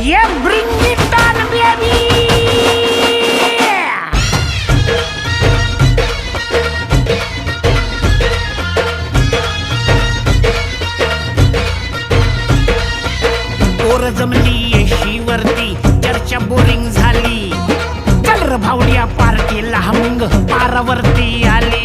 Yeah, bring it on, baby. पोर जमली येशीवरती चर्चा बोरिंग झाली. चल रे भावड्या पार्टीला मग पारावरती आली.